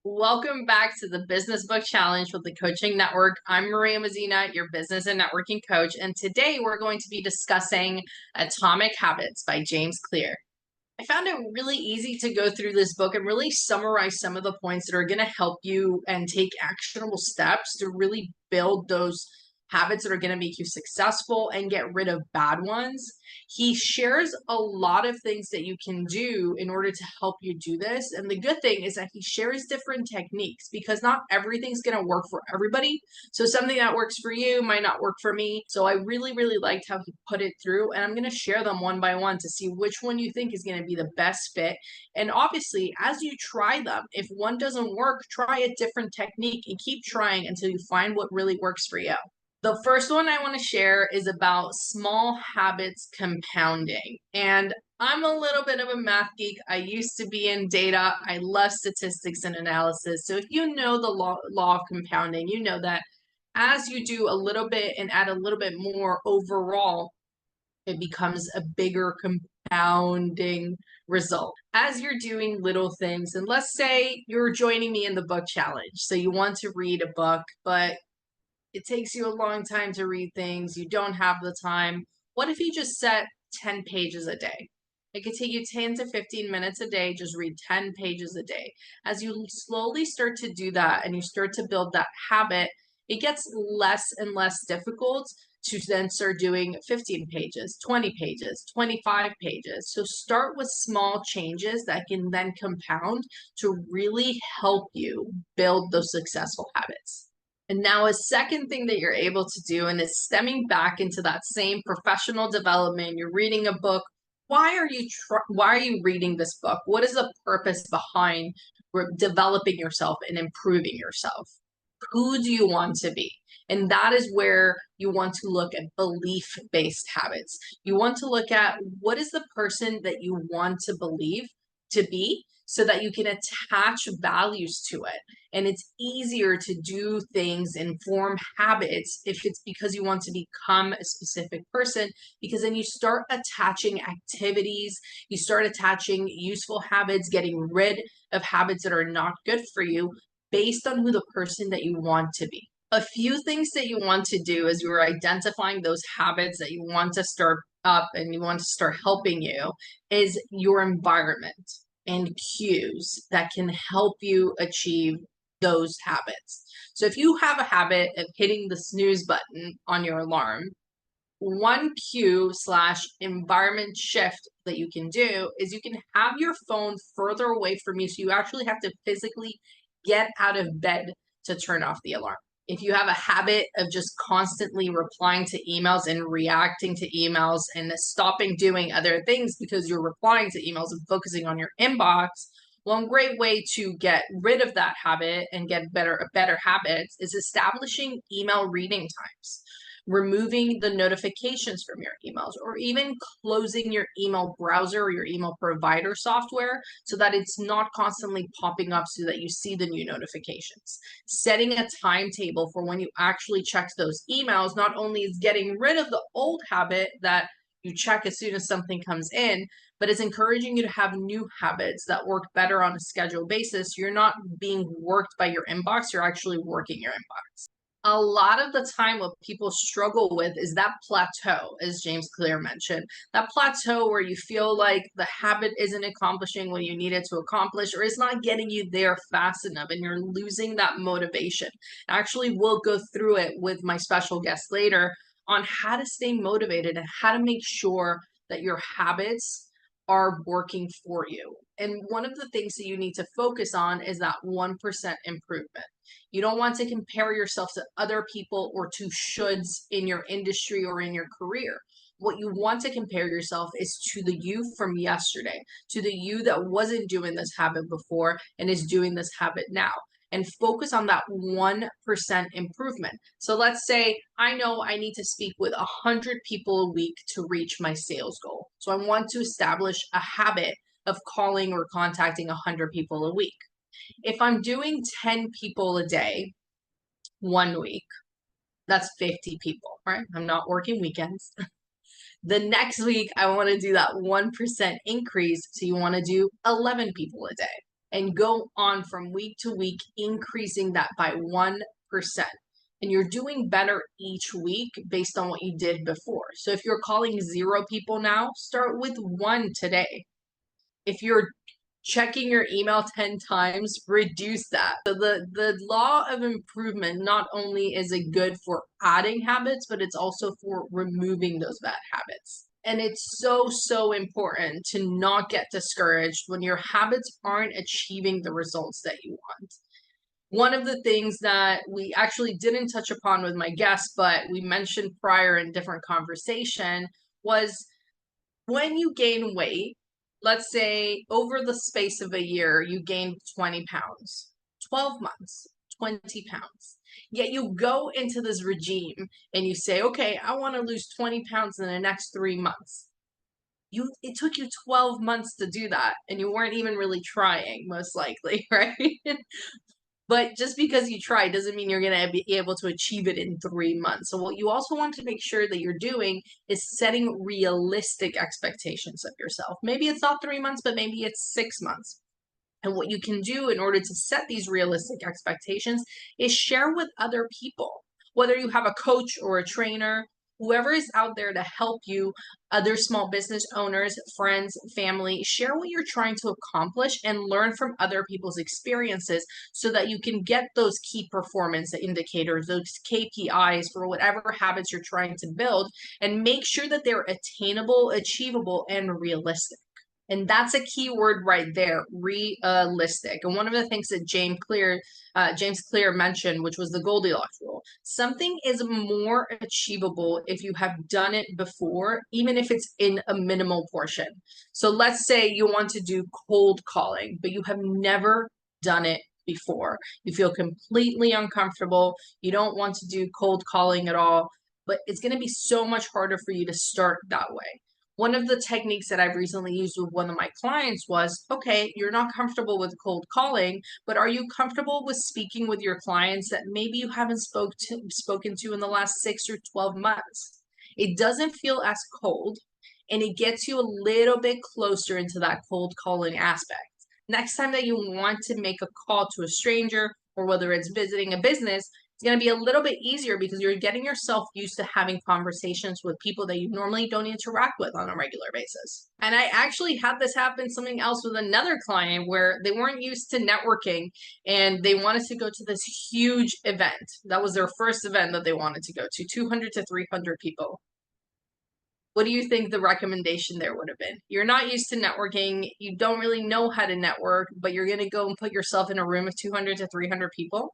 Welcome back to the Business Book Challenge with the Coaching Network. I'm Maria Mazzina, your business and networking coach, and today we're going to be discussing Atomic Habits by James Clear. I found it really easy to go through this book and really summarize some of the points that are going to help you and take actionable steps to really build those habits that are going to make you successful and get rid of bad ones. He shares a lot of things that you can do in order to help you do this. And the good thing is that he shares different techniques because not everything's going to work for everybody. So something that works for you might not work for me. So I really, really liked how he put it through, and I'm going to share them one by one to see which one you think is going to be the best fit. And obviously, as you try them, if one doesn't work, try a different technique and keep trying until you find what really works for you. The first one I want to share is about small habits compounding. And I'm a little bit of a math geek. I used to be in data. I love statistics and analysis. So if you know the law of compounding, you know that as you do a little bit and add a little bit more overall, it becomes a bigger compounding result. As you're doing little things, and let's say you're joining me in the book challenge. So you want to read a book, but it takes you a long time to read things. You don't have the time. What if you just set 10 pages a day? It could take you 10 to 15 minutes a day. Just read 10 pages a day. As you slowly start to do that and you start to build that habit, it gets less and less difficult to then start doing 15 pages, 20 pages, 25 pages. So start with small changes that can then compound to really help you build those successful habits. And now a second thing that you're able to do, and it's stemming back into that same professional development, you're reading a book. Why are you reading this book? What is the purpose behind developing yourself and improving yourself? Who do you want to be? And that is where you want to look at belief-based habits. You want to look at what is the person that you want to believe to be so that you can attach values to it. And it's easier to do things and form habits if it's because you want to become a specific person, because then you start attaching activities, you start attaching useful habits, getting rid of habits that are not good for you based on who the person that you want to be. A few things that you want to do as you're identifying those habits that you want to start up and you want to start helping you is your environment and cues that can help you achieve those habits. So if you have a habit of hitting the snooze button on your alarm, one cue slash environment shift that you can do is you can have your phone further away from you, so you actually have to physically get out of bed to turn off the alarm. If you have a habit of just constantly replying to emails and reacting to emails and stopping doing other things because you're replying to emails and focusing on your inbox, one great way to get rid of that habit and get better habits is establishing email reading times, removing the notifications from your emails, or even closing your email browser or your email provider software so that it's not constantly popping up so that you see the new notifications. Setting a timetable for when you actually check those emails not only is getting rid of the old habit that you check as soon as something comes in, but it's encouraging you to have new habits that work better on a scheduled basis. You're not being worked by your inbox, you're actually working your inbox. A lot of the time what people struggle with is that plateau, as James Clear mentioned, that plateau where you feel like the habit isn't accomplishing what you need it to accomplish, or it's not getting you there fast enough and you're losing that motivation. Actually, we'll go through it with my special guest later on how to stay motivated and how to make sure that your habits are working for you. And one of the things that you need to focus on is that 1% improvement. You don't want to compare yourself to other people or to shoulds in your industry or in your career. What you want to compare yourself is to the you from yesterday, to the you that wasn't doing this habit before and is doing this habit now. And focus on that 1% improvement. So let's say I know I need to speak with 100 people a week to reach my sales goal. So I want to establish a habit of calling or contacting 100 people a week. If I'm doing 10 people a day, 1 week, that's 50 people, right? I'm not working weekends. The next week, I want to do that 1% increase. So you want to do 11 people a day. and go on from week to week, increasing that by 1%. And you're doing better each week based on what you did before. So if you're calling 0 people now, start with 1 today. If you're checking your email 10 times, reduce that. So the law of improvement not only is it good for adding habits, but it's also for removing those bad habits. And it's so important to not get discouraged when your habits aren't achieving the results that you want. One of the things that we actually didn't touch upon with my guest, but we mentioned prior in different conversation, was when you gain weight, let's say over the space of a year, you gained 20 pounds, 12 months, 20 pounds. Yet you go into this regime and you say, okay, I want to lose 20 pounds in the next 3 months. It took you 12 months to do that, and you weren't even really trying, most likely, right? But just because you try doesn't mean you're going to be able to achieve it in 3 months. So what you also want to make sure that you're doing is setting realistic expectations of yourself. Maybe it's not 3 months, but maybe it's 6 months. And what you can do in order to set these realistic expectations is share with other people, whether you have a coach or a trainer, whoever is out there to help you, other small business owners, friends, family, share what you're trying to accomplish and learn from other people's experiences so that you can get those key performance indicators, those KPIs for whatever habits you're trying to build, and make sure that they're attainable, achievable, and realistic. And that's a key word right there, realistic. And one of the things that James Clear mentioned, which was the Goldilocks rule, something is more achievable if you have done it before, even if it's in a minimal portion. So let's say you want to do cold calling, but you have never done it before. You feel completely uncomfortable. You don't want to do cold calling at all, but it's going to be so much harder for you to start that way. One of the techniques that I've recently used with one of my clients was, okay, you're not comfortable with cold calling, but are you comfortable with speaking with your clients that maybe you haven't spoken to in the last 6 or 12 months? It doesn't feel as cold, and it gets you a little bit closer into that cold calling aspect. Next time that you want to make a call to a stranger, or whether it's visiting a business, it's going to be a little bit easier because you're getting yourself used to having conversations with people that you normally don't interact with on a regular basis. And I actually had this happen something else with another client where they weren't used to networking and they wanted to go to this huge event. That was their first event that they wanted to go to, 200 to 300 people. What do you think the recommendation there would have been? You're not used to networking. You don't really know how to network, but you're going to go and put yourself in a room of 200 to 300 people.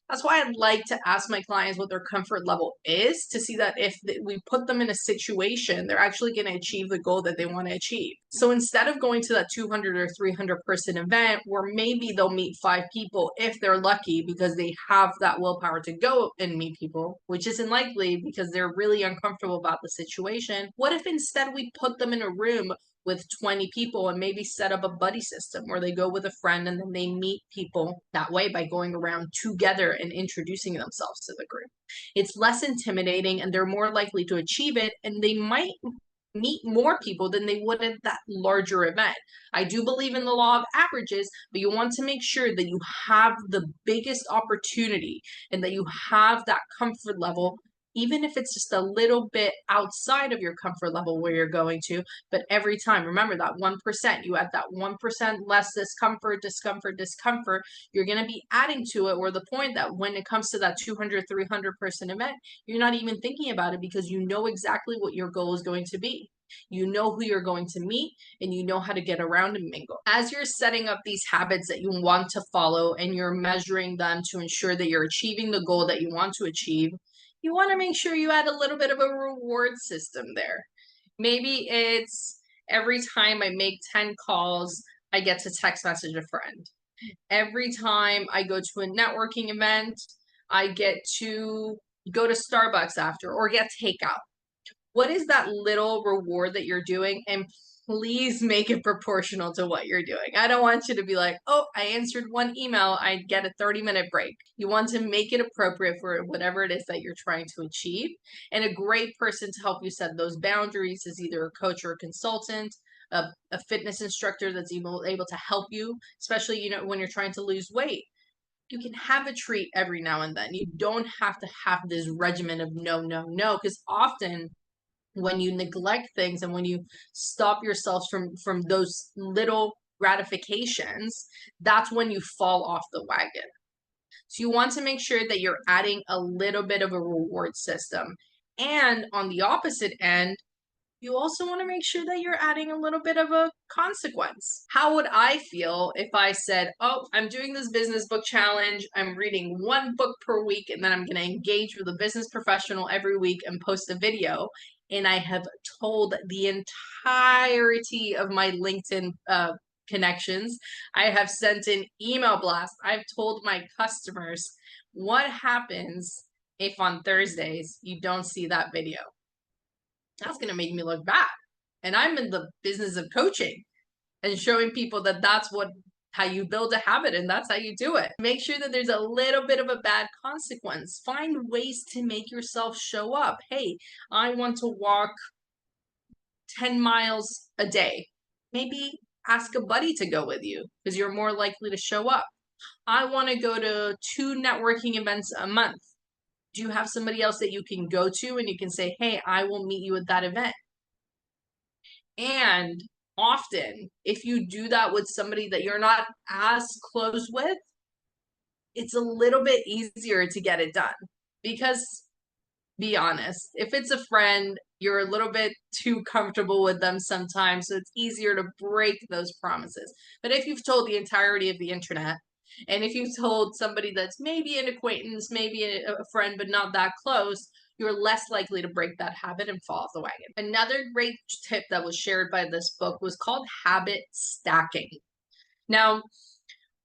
That's why I'd like to ask my clients what their comfort level is to see that if we put them in a situation, they're actually going to achieve the goal that they want to achieve. So instead of going to that 200 or 300 person event where maybe they'll meet 5 people if they're lucky because they have that willpower to go and meet people, which isn't likely because they're really uncomfortable about the situation, what if instead we put them in a room with 20 people and maybe set up a buddy system where they go with a friend and then they meet people that way by going around together and introducing themselves to the group. It's less intimidating and they're more likely to achieve it, and they might meet more people than they would at that larger event. I do believe in the law of averages, but you want to make sure that you have the biggest opportunity and that you have that comfort level, even if it's just a little bit outside of your comfort level where you're going to. But every time, remember that 1%, you add that 1% less discomfort, you're going to be adding to it, where the point that when it comes to that 200, 300 person event, you're not even thinking about it because you know exactly what your goal is going to be. You know who you're going to meet and you know how to get around and mingle. As you're setting up these habits that you want to follow and you're measuring them to ensure that you're achieving the goal that you want to achieve, you want to make sure you add a little bit of a reward system there. Maybe it's every time I make 10 calls, I get to text message a friend. Every time I go to a networking event, I get to go to Starbucks after or get takeout. What is that little reward that you're doing? And please make it proportional to what you're doing. I don't want you to be like, oh, I answered one email, I get a 30-minute break. You want to make it appropriate for whatever it is that you're trying to achieve. And a great person to help you set those boundaries is either a coach or a consultant. a fitness instructor that's able to help you, especially, when you're trying to lose weight. You can have a treat every now and then. You don't have to have this regimen of no, no, no, because often when you neglect things and when you stop yourself from those little gratifications, that's when you fall off the wagon. So you want to make sure that you're adding a little bit of a reward system. And on the opposite end, you also want to make sure that you're adding a little bit of a consequence. How would I feel if I said, oh, I'm doing this business book challenge, I'm reading one book per week, and then I'm going to engage with a business professional every week and post a video, and I have told the entirety of my LinkedIn connections, I have sent an email blast, I've told my customers, what happens if on Thursdays you don't see that video? That's going to make me look bad. And I'm in the business of coaching and showing people that that's how you build a habit and that's how you do it. Make sure that there's a little bit of a bad consequence. Find ways to make yourself show up. Hey, I want to walk 10 miles a day. Maybe ask a buddy to go with you because you're more likely to show up. I want to go to 2 networking events a month. Do you have somebody else that you can go to and you can say, hey, I will meet you at that event? And often, if you do that with somebody that you're not as close with, it's a little bit easier to get it done. Because, be honest, if it's a friend, you're a little bit too comfortable with them sometimes, so it's easier to break those promises. But if you've told the entirety of the internet, and if you've told somebody that's maybe an acquaintance, maybe a friend, but not that close, you're less likely to break that habit and fall off the wagon. Another great tip that was shared by this book was called habit stacking. Now,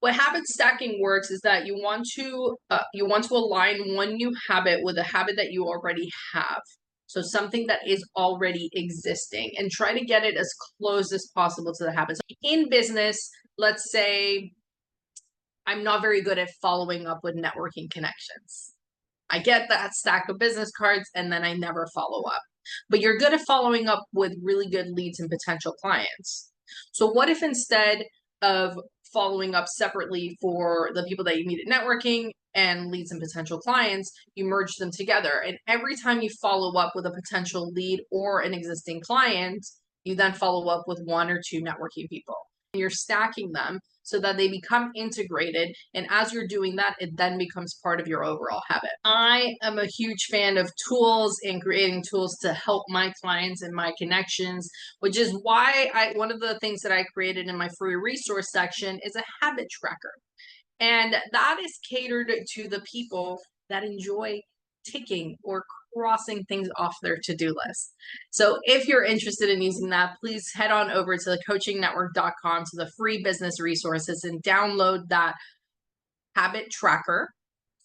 what habit stacking works is that you want to align one new habit with a habit that you already have. So something that is already existing, and try to get it as close as possible to the habit. So in business, let's say I'm not very good at following up with networking connections. I get that stack of business cards and then I never follow up. But you're good at following up with really good leads and potential clients. So what if instead of following up separately for the people that you meet at networking and leads and potential clients, you merge them together. And every time you follow up with a potential lead or an existing client, you then follow up with 1 or 2 networking people. You're stacking them so that they become integrated. And as you're doing that, it then becomes part of your overall habit. I am a huge fan of tools and creating tools to help my clients and my connections, which is why one of the things that I created in my free resource section is a habit tracker. And that is catered to the people that enjoy ticking or crossing things off their to-do list. So if you're interested in using that, please head on over to thecoachingnetwork.com to the free business resources and download that habit tracker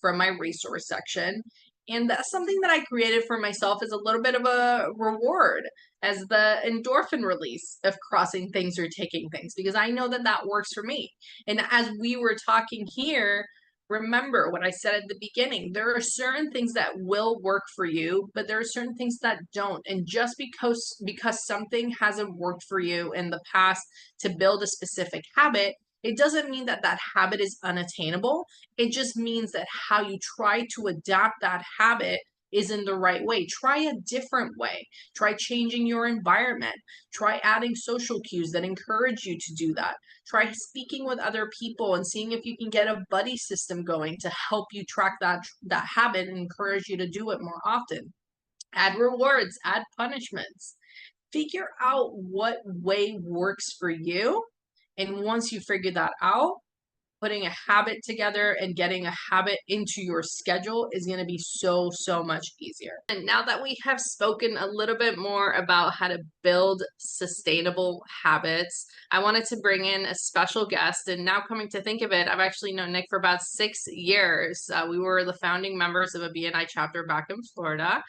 from my resource section. And that's something that I created for myself as a little bit of a reward, as the endorphin release of crossing things or taking things, because I know that that works for me. And as we were talking here, remember what I said at the beginning, there are certain things that will work for you, but there are certain things that don't. And just because something hasn't worked for you in the past to build a specific habit, it doesn't mean that that habit is unattainable. It just means that how you try to adapt that habit isn't the right way. Try a different way. Try changing your environment. Try adding social cues that encourage you to do that. Try speaking with other people and seeing if you can get a buddy system going to help you track that habit and encourage you to do it more often. Add rewards, add punishments. Figure out what way works for you. And once you figure that out, putting a habit together and getting a habit into your schedule is going to be so, so much easier. And now that we have spoken a little bit more about how to build sustainable habits, I wanted to bring in a special guest. And now coming to think of it, I've actually known Nick for about 6 years. We were the founding members of a BNI chapter back in Florida.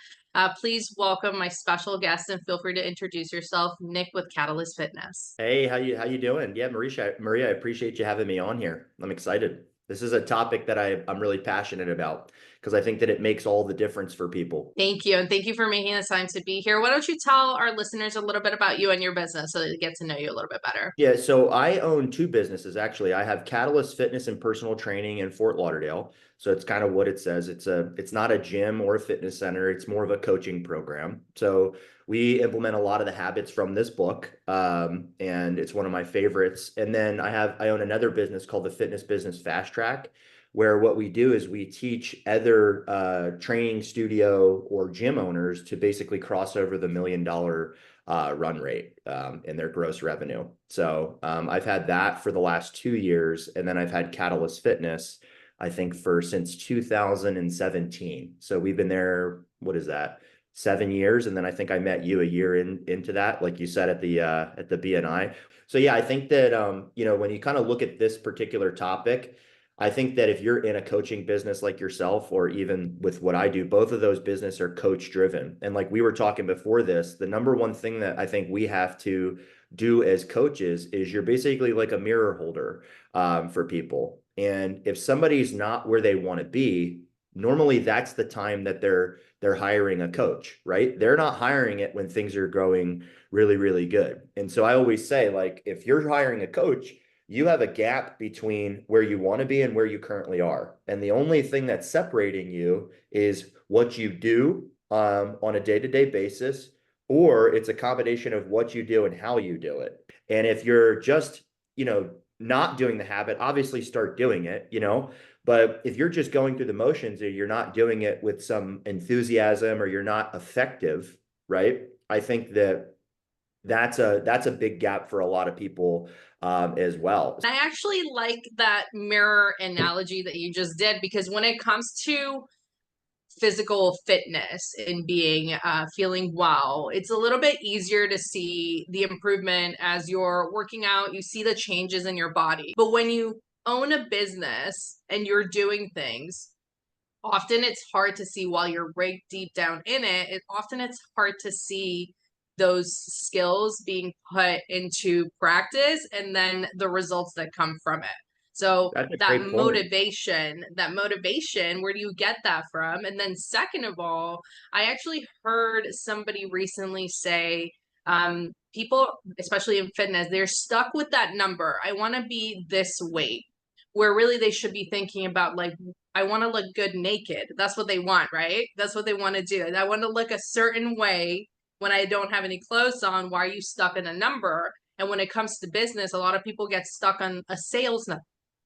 Please welcome my special guest and feel free to introduce yourself, Nick with Catalyst Fitness. Hey, how you doing? Yeah, Maria, I appreciate you having me on here. I'm excited. This is a topic that I'm really passionate about because I think that it makes all the difference for people. Thank you. And thank you for making the time to be here. Why don't you tell our listeners a little bit about you and your business so they get to know you a little bit better? Yeah, so I own two businesses actually. I have Catalyst Fitness and Personal Training in Fort Lauderdale. So it's kind of what it says. It's not a gym or a fitness center. It's more of a coaching program. So we implement a lot of the habits from this book, and it's one of my favorites. And then I own another business called the Fitness Business Fast Track, where what we do is we teach other training studio or gym owners to basically cross over the $1 million run rate in their gross revenue. So I've had that for the last 2 years, and then I've had Catalyst Fitness, I think, for since 2017. So we've been there. What is that? 7 years, and then I think I met you a year into that, like you said at the BNI. So yeah, I think that when you kind of look at this particular topic, I think that if you're in a coaching business like yourself, or even with what I do, both of those business are coach driven. And like we were talking before this, the number one thing that I think we have to do as coaches is you're basically like a mirror holder for people. And if somebody's not where they want to be, normally that's the time that they're hiring a coach, right? They're not hiring it when things are going really, really good. And so I always say, like, if you're hiring a coach, you have a gap between where you want to be and where you currently are. And the only thing that's separating you is what you do on a day-to-day basis, or it's a combination of what you do and how you do it. And if you're just, not doing the habit, obviously start doing it. But if you're just going through the motions or you're not doing it with some enthusiasm or you're not effective, right? I think that that's a big gap for a lot of people as well. I actually like that mirror analogy that you just did because when it comes to physical fitness and being feeling well, it's a little bit easier to see the improvement as you're working out. You see the changes in your body. But when you own a business and you're doing things, often it's hard to see while you're right deep down in it. Often it's hard to see those skills being put into practice and then the results that come from it. So That's a that great point. motivation, where do you get that from? And then second of all, I actually heard somebody recently say, people, especially in fitness, they're stuck with that number. I want to be this weight, where really they should be thinking about, like, I want to look good naked. That's what they want, right? That's what they want to do. I want to look a certain way when I don't have any clothes on. Why are you stuck in a number? And when it comes to business, a lot of people get stuck on a sales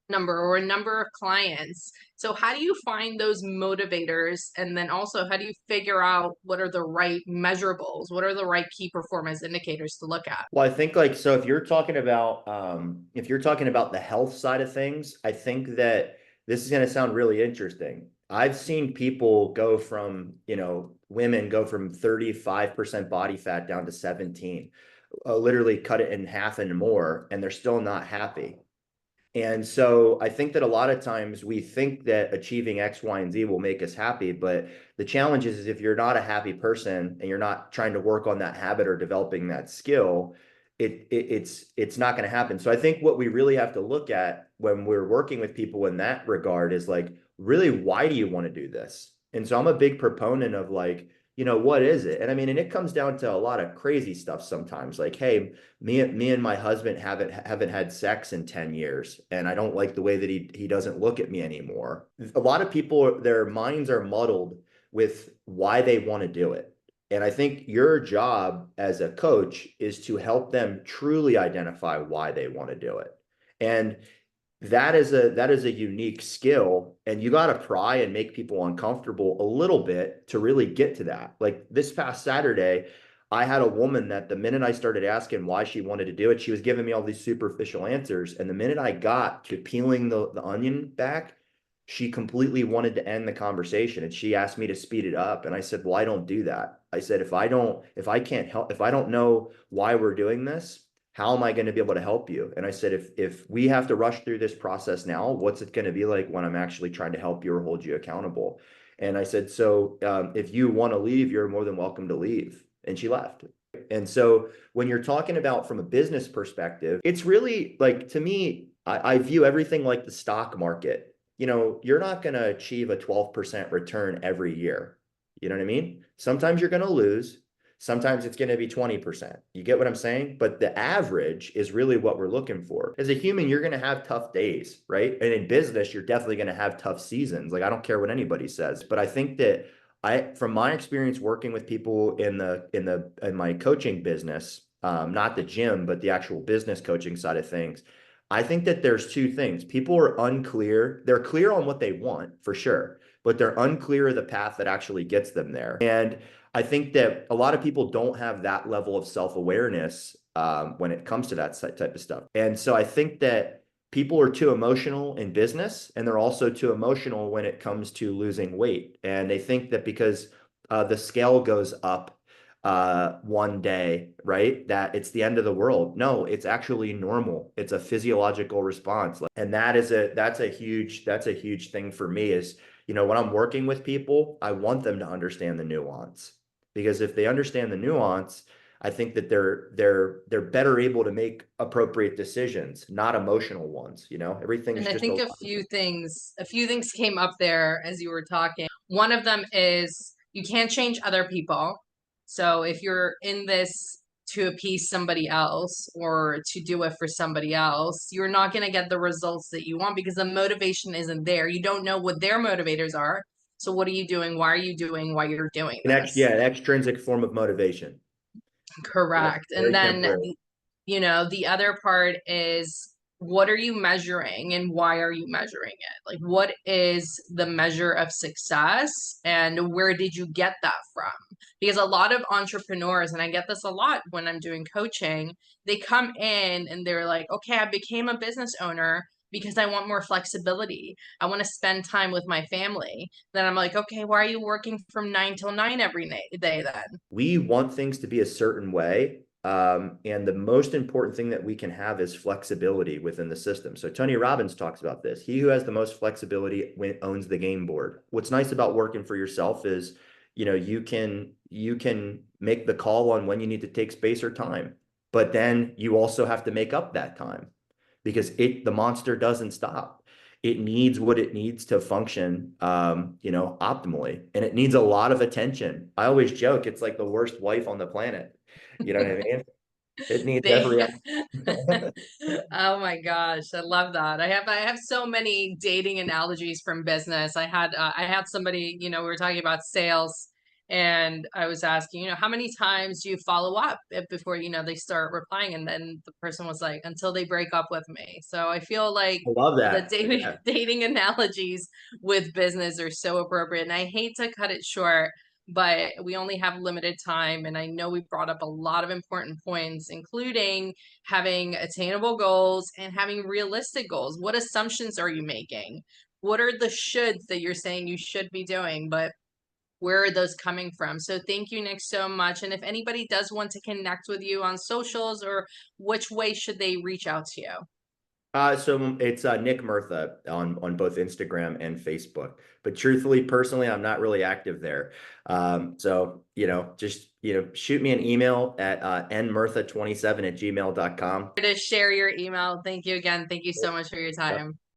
number or a number of clients. So how do you find those motivators? And then also, how do you figure out what are the right measurables? What are the right key performance indicators to look at? Well, I think, like, so if you're talking about the health side of things, I think that this is going to sound really interesting. I've seen people go from, women go from 35% body fat down to 17, literally cut it in half and more, and they're still not happy. And so I think that a lot of times we think that achieving X, Y, and Z will make us happy. But the challenge is if you're not a happy person and you're not trying to work on that habit or developing that skill, it's not going to happen. So I think what we really have to look at when we're working with people in that regard is, like, really, why do you want to do this? And so I'm a big proponent of, like, what is it? And I mean, and it comes down to a lot of crazy stuff sometimes. Like, hey, me and my husband haven't had sex in 10 years, and I don't like the way that he doesn't look at me anymore. A lot of people, their minds are muddled with why they want to do it. And I think your job as a coach is to help them truly identify why they want to do it. And that is a unique skill, and you got to pry and make people uncomfortable a little bit to really get to that. Like this past Saturday, I had a woman that the minute I started asking why she wanted to do it, she was giving me all these superficial answers, and the minute I got to peeling the onion back, she completely wanted to end the conversation, and she asked me to speed it up. And I said, well, I don't do that. I said, if I don't know why we're doing this, how am I going to be able to help you? And I said, if we have to rush through this process now, what's it going to be like when I'm actually trying to help you or hold you accountable? And I said, so if you want to leave, you're more than welcome to leave. And she left. And so when you're talking about from a business perspective, it's really like, to me, I view everything like the stock market. you're not going to achieve a 12% return every year. You know what I mean? Sometimes you're going to lose. Sometimes it's going to be 20%. You get what I'm saying? But the average is really what we're looking for. As a human, you're going to have tough days, right? And in business, you're definitely going to have tough seasons. Like I don't care what anybody says, but I think that from my experience working with people in my coaching business, not the gym, but the actual business coaching side of things, I think that there's two things. People are unclear. They're clear on what they want for sure, but they're unclear of the path that actually gets them there. And I think that a lot of people don't have that level of self-awareness when it comes to that type of stuff. And so I think that people are too emotional in business, and they're also too emotional when it comes to losing weight. And they think that because the scale goes up one day, right? That it's the end of the world. No, it's actually normal. It's a physiological response. And that's a huge thing for me is, when I'm working with people, I want them to understand the nuance. Because if they understand the nuance, I think that they're better able to make appropriate decisions, not emotional ones. Everything's And I just a think a few things came up there as you were talking. One of them is you can't change other people. So if you're in this to appease somebody else or to do it for somebody else, you're not going to get the results that you want because the motivation isn't there. You don't know what their motivators are. So what are you doing? Why are you doing why you're doing yeah, this? an extrinsic form of motivation. Yeah, Correct. And very then, temporary. the other part is what are you measuring and why are you measuring it? Like, what is the measure of success and where did you get that from? Because a lot of entrepreneurs, and I get this a lot when I'm doing coaching, they come in and they're like, okay, I became a business owner because I want more flexibility. I want to spend time with my family. Then I'm like, okay, why are you working from 9 till 9 every day then? We want things to be a certain way. And the most important thing that we can have is flexibility within the system. So Tony Robbins talks about this. He who has the most flexibility owns the game board. What's nice about working for yourself is, you can make the call on when you need to take space or time, but then you also have to make up that time because the monster doesn't stop. It needs what it needs to function, optimally, and it needs a lot of attention. I always joke it's like the worst wife on the planet. You know what I mean? It needs They every. Oh my gosh, I love that. I have so many dating analogies from business. I had somebody, we were talking about sales and I was asking, how many times do you follow up before, they start replying? And then the person was like, until they break up with me. So I feel like I love the that. dating Yeah. dating analogies with business are so appropriate. And I hate to cut it short, but we only have limited time. And I know we brought up a lot of important points, including having attainable goals and having realistic goals. What assumptions are you making? What are the shoulds that you're saying you should be doing? But where are those coming from? So thank you, Nick, so much. And if anybody does want to connect with you on socials, or which way should they reach out to you? So it's Nick Murtha on both Instagram and Facebook. But truthfully, personally, I'm not really active there. So just shoot me an email at nmurtha27 at gmail.com. To share your email. Thank you again. Thank you so much for your time.